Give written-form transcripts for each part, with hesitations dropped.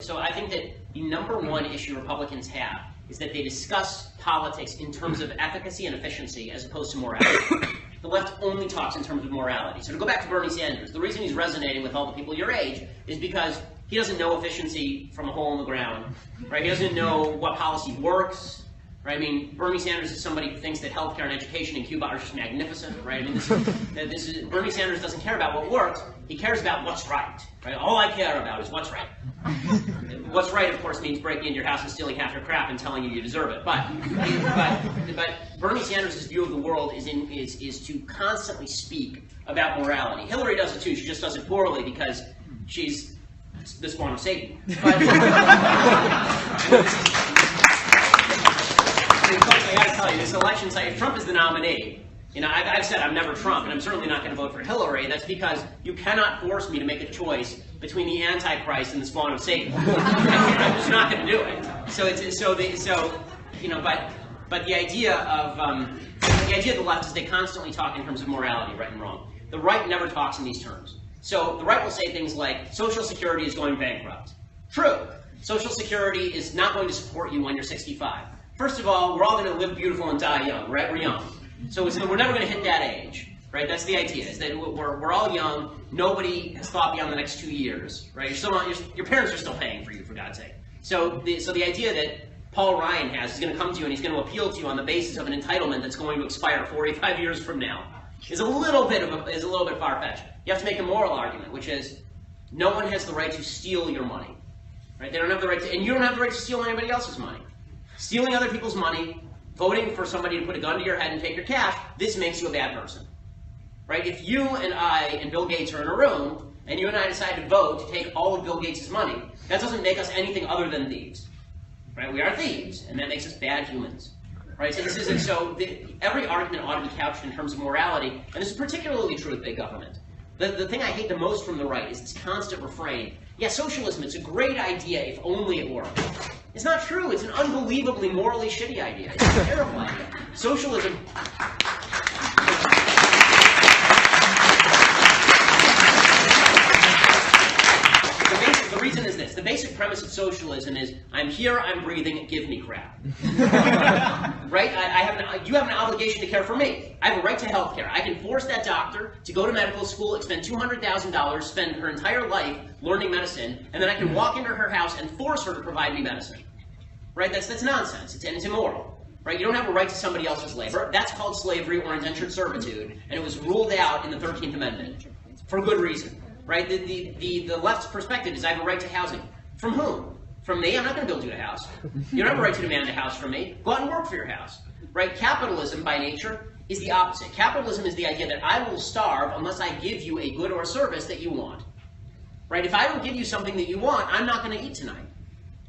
so I think that the number one issue Republicans have is that they discuss politics in terms of efficacy and efficiency as opposed to morality. The left only talks in terms of morality. So to go back to Bernie Sanders, the reason he's resonating with all the people your age is because he doesn't know efficiency from a hole in the ground, right? He doesn't know what policy works, right? I mean, Bernie Sanders is somebody who thinks that healthcare and education in Cuba are just magnificent, right? I mean, Bernie Sanders doesn't care about what works. He cares about what's right, right? All I care about is what's right. What's right, of course, means breaking into your house and stealing half your crap and telling you you deserve it. But Bernie Sanders' view of the world is to constantly speak about morality. Hillary does it too. She just does it poorly because she's the spawn of Satan. But, I got to tell you, this election, if Trump is the nominee, you know, I've said I'm never Trump, and I'm certainly not going to vote for Hillary. That's because you cannot force me to make a choice between the Antichrist and the spawn of Satan. I'm just not going to do it. But the idea of the left is they constantly talk in terms of morality, right and wrong. The right never talks in these terms. So the right will say things like, Social Security is going bankrupt. True. Social Security is not going to support you when you're 65. First of all, we're all going to live beautiful and die young, right? We're young. So we're never going to hit that age, right? That's the idea, is that we're all young. Nobody has thought beyond the next 2 years, right? You're still not, your parents are still paying for you, for God's sake. So the idea that Paul Ryan has is going to come to you and he's going to appeal to you on the basis of an entitlement that's going to expire 45 years from now is a little bit far-fetched. You have to make a moral argument, which is no one has the right to steal your money, right? They don't have the right to, and you don't have the right to steal anybody else's money. Stealing other people's money, voting for somebody to put a gun to your head and take your cash, this makes you a bad person, right? If you and I and Bill Gates are in a room, and you and I decide to vote to take all of Bill Gates' money, that doesn't make us anything other than thieves, right? We are thieves, and that makes us bad humans, right? So every argument ought to be couched in terms of morality, and this is particularly true with big government. The thing I hate the most from the right is this constant refrain, yeah, socialism, it's a great idea if only it worked. It's not true. It's an unbelievably morally shitty idea. It's a terrible idea. Socialism... The reason is this. The basic premise of socialism is, I'm here, I'm breathing, give me crap. Right? You have an obligation to care for me. I have a right to health care. I can force that doctor to go to medical school, expend $200,000, spend her entire life learning medicine, and then I can walk into her house and force her to provide me medicine. Right? That's nonsense. It's immoral. Right? You don't have a right to somebody else's labor. That's called slavery or indentured servitude, and it was ruled out in the 13th Amendment for good reason. Right? The left's perspective is I have a right to housing. From whom? From me? I'm not going to build you a house. You don't have a right to demand a house from me. Go out and work for your house. Right? Capitalism, by nature, is the opposite. Capitalism is the idea that I will starve unless I give you a good or a service that you want. Right? If I don't give you something that you want, I'm not going to eat tonight.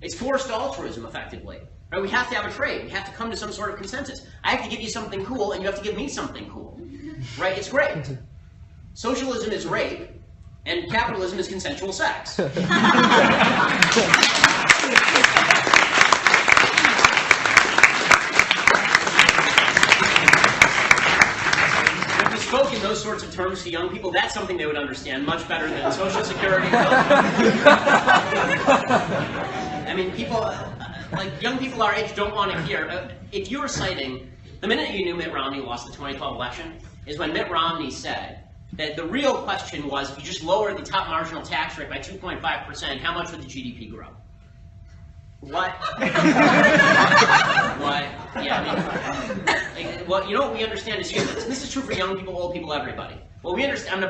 It's forced altruism, effectively. Right? We have to have a trade. We have to come to some sort of consensus. I have to give you something cool, and you have to give me something cool. Right? It's great. Socialism is rape, and capitalism is consensual sex. We've spoken those sorts of terms to young people. That's something they would understand much better than Social Security. I mean, people, like young people our age don't want to hear. If you were citing, the minute you knew Mitt Romney lost the 2012 election is when Mitt Romney said that the real question was, if you just lowered the top marginal tax rate by 2.5%, how much would the GDP grow? What? What? Yeah, I mean, well, you know what we understand is, this is true for young people, old people, everybody. Well, we understand,